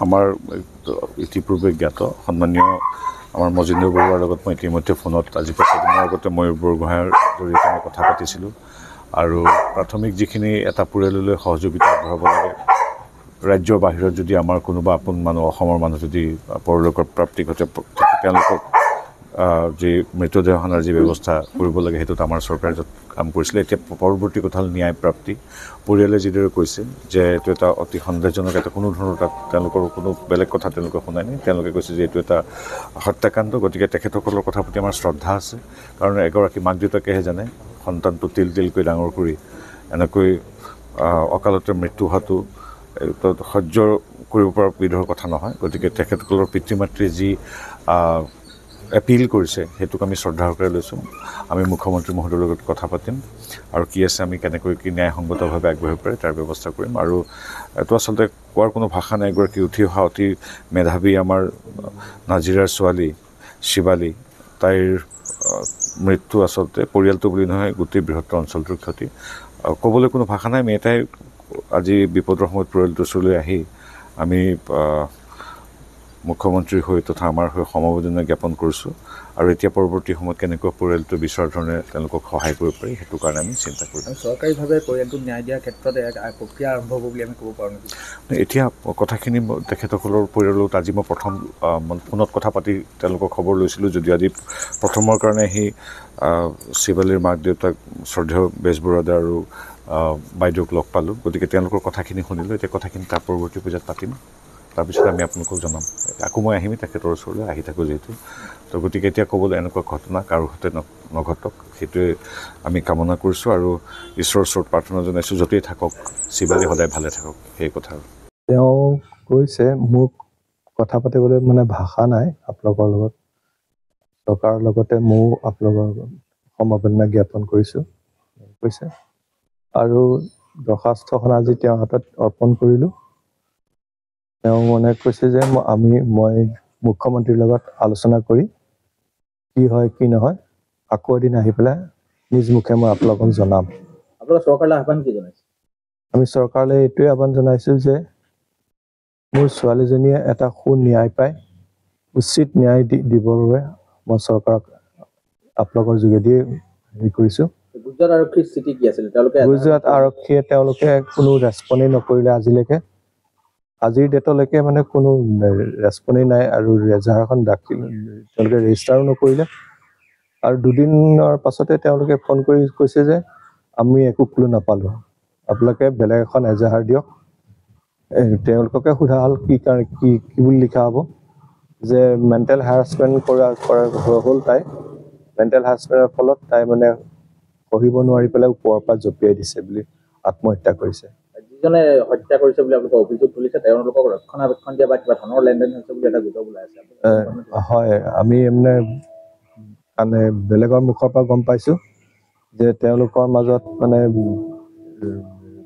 আমাৰ ইতিপূৰ্বে জ্ঞাত সন্মানীয় আমাৰ মজিন্দৰ বৰুৱাৰ লগত মই ইতিমধ্যে ফোনত আজি কেইদিনৰ আগতে ময়ূৰ বৰগোহাঁইৰ জৰিয়তে মই কথা পাতিছিলোঁ আৰু প্ৰাথমিক যিখিনি এটা পৰিয়াললৈ সহযোগিতা আগবঢ়াব লাগে ৰাজ্যৰ বাহিৰত যদি আমাৰ কোনোবা আপোন মানুহ অসমৰ মানুহ যদি পৰলোকৰ প্ৰাপ্তি ঘটে তেওঁলোকক যি মৃতদেহ অনাৰ যি ব্যৱস্থা কৰিব লাগে সেইটোত আমাৰ চৰকাৰে য'ত কাম কৰিছিলে এতিয়া পৰৱৰ্তী কথা হ'ল ন্যায় প্ৰাপ্তি পৰিয়ালে যিদৰে কৈছে যে এইটো এটা অতি সন্দেহজনক এটা কোনো ধৰণৰ তাত তেওঁলোকৰ কোনো বেলেগ কথা তেওঁলোকে শুনাই নাই তেওঁলোকে কৈছে যে এইটো এটা হত্যাকাণ্ড গতিকে তেখেতসকলৰ কথা প্ৰতি আমাৰ শ্ৰদ্ধা আছে কাৰণ এগৰাকী মাক দেউতাকেহে জানে সন্তানটো তিল তিলকৈ ডাঙৰ কৰি এনেকৈ অকালতে মৃত্যু হোৱাটো সহ্য কৰিব পৰা বিধৰ কথা নহয় গতিকে তেখেতসকলৰ পিতৃ মাতৃয়ে যি এপিল কৰিছে সেইটোক আমি শ্ৰদ্ধা সহকাৰে লৈছোঁ আমি মুখ্যমন্ত্ৰী মহোদয়ৰ লগত কথা পাতিম আৰু কি আছে আমি কেনেকৈ কি ন্যায়সংগতভাৱে আগবাঢ়িব পাৰে তাৰ ব্যৱস্থা কৰিম আৰু এইটো আচলতে কোৱাৰ কোনো ভাষা নাই এগৰাকী উঠি অহা অতি মেধাৱী আমাৰ নাজিৰাৰ ছোৱালী শিৱালী তাইৰ মৃত্যু আচলতে পৰিয়ালটো বুলি নহয় গোটেই বৃহত্তৰ অঞ্চলটোৰ ক্ষতি ক'বলৈ কোনো ভাষা নাই আমি এটাই আজি বিপদৰ সময়ত পৰিয়ালটোৰ ওচৰলৈ আহি আমি মুখ্যমন্ত্ৰীৰ হৈ তথা আমাৰ হৈ সমবেদনা জ্ঞাপন কৰিছোঁ আৰু এতিয়া পৰৱৰ্তী সময়ত কেনেকৈ পৰিয়ালটো বিচৰাৰ ধৰণে তেওঁলোকক সহায় কৰিব পাৰি সেইটো কাৰণে আমি চিন্তা কৰিম চৰকাৰীভাৱে পৰিয়ালটোক ন্যায় দিয়াৰ ক্ষেত্ৰত প্ৰক্ৰিয়া আৰম্ভ হ'ব বুলি আমি ক'ব পাৰোঁ নেকি এতিয়া কথাখিনি তেখেতসকলৰ পৰিয়ালত আজি মই প্ৰথম ফোনত কথা পাতি তেওঁলোকৰ খবৰ লৈছিলোঁ যদিও আজি প্ৰথমৰ কাৰণে সেই শিৱালীৰ মাক দেউতাক শ্ৰদ্ধেয় বেজবৰুৱাদা আৰু বাইদেউক লগ পালোঁ গতিকে তেওঁলোকৰ কথাখিনি শুনিলোঁ এতিয়া কথাখিনি তাৰ পৰৱৰ্তী পৰ্যায়ত পাতিম তাৰপিছত আমি আপোনালোকক জনাম আকৌ মই আহিমেই তেখেতৰ ওচৰলৈ আহি থাকোঁ যিহেতু তো গতিকে এতিয়া ক'বলৈ এনেকুৱা ঘটনা কাৰো সৈতে নঘটক সেইটোৱে আমি কামনা কৰিছোঁ আৰু ঈশ্বৰৰ ওচৰত প্ৰাৰ্থনা জনাইছোঁ য'তেই থাকক শিৱালী সদায় ভালে থাকক সেই কথা তেওঁ কৈছে মোক কথা পাতিবলৈ মানে ভাষা নাই আপোনালোকৰ লগত চৰকাৰৰ লগতে ময়ো আপোনালোকৰ সমবেদনা জ্ঞাপন কৰিছোঁ কৈছে আৰু দৰখাস্তখন আজি তেওঁৰ হাতত অৰ্পণ কৰিলোঁ তেওঁ মানে কৈছে যে মই মুখ্যমন্ত্ৰীৰ লগত আলোচনা কৰি কি হয় কি নহয় আকৌ এদিন আহি পেলাই নিজ মুখে মই আপোনালোকক জনাম আপোনালোকে চৰকাৰলৈ আহ্বান কি জনাইছে আমি চৰকাৰলৈ এইটোৱে আহ্বান জনাইছোঁ যে মোৰ ছোৱালীজনীয়ে এটা সুন্যায় পায় উচিত ন্যায় দিবৰ বাবে মই চৰকাৰক আপোনালোকৰ যোগেদি হেৰি কৰিছোঁ গুজৰাট আৰক্ষীৰ স্থিতি কি আছিল গুজৰাট আৰক্ষীয়ে তেওঁলোকে কোনো ৰেছপণ্ডেই নকৰিলে আজিৰ ডেটলৈকে মানে কোনো ৰেছপণ্ডেই নাই আৰু এজাহাৰখন তেওঁলোকে ৰেজিষ্টাৰো নকৰিলে আৰু দুদিনৰ পাছতে তেওঁলোকে ফোন কৰি কৈছে যে আমি একো ক্লু নাপালোঁ আপোনালোকে বেলেগ এখন এজাহাৰ দিয়ক তেওঁলোককে সোধা হ'ল কি বুলি লিখা হ'ব যে মেণ্টেল হেৰাছমেণ্ট কৰা হ'ল তাই মেণ্টেল হেৰাছমেণ্টৰ ফলত তাই মানে সহিব নোৱাৰি পেলাই ওপৰৰ পৰা জঁপিয়াই দিছে বুলি আত্মহত্যা কৰিছে যিজনে হত্যা কৰিছে বুলি আপোনালোকে অভিযোগ তুলিছে তেওঁলোকক ৰক্ষণাবেক্ষণ দিয়া বা কিবা ধনৰ লেনদেন হৈছে বুলি এটা গোচৰ ওলাই আছে হয় আমি মানে বেলেগৰ মুখৰ পৰা গম পাইছোঁ যে তেওঁলোকৰ মাজত মানে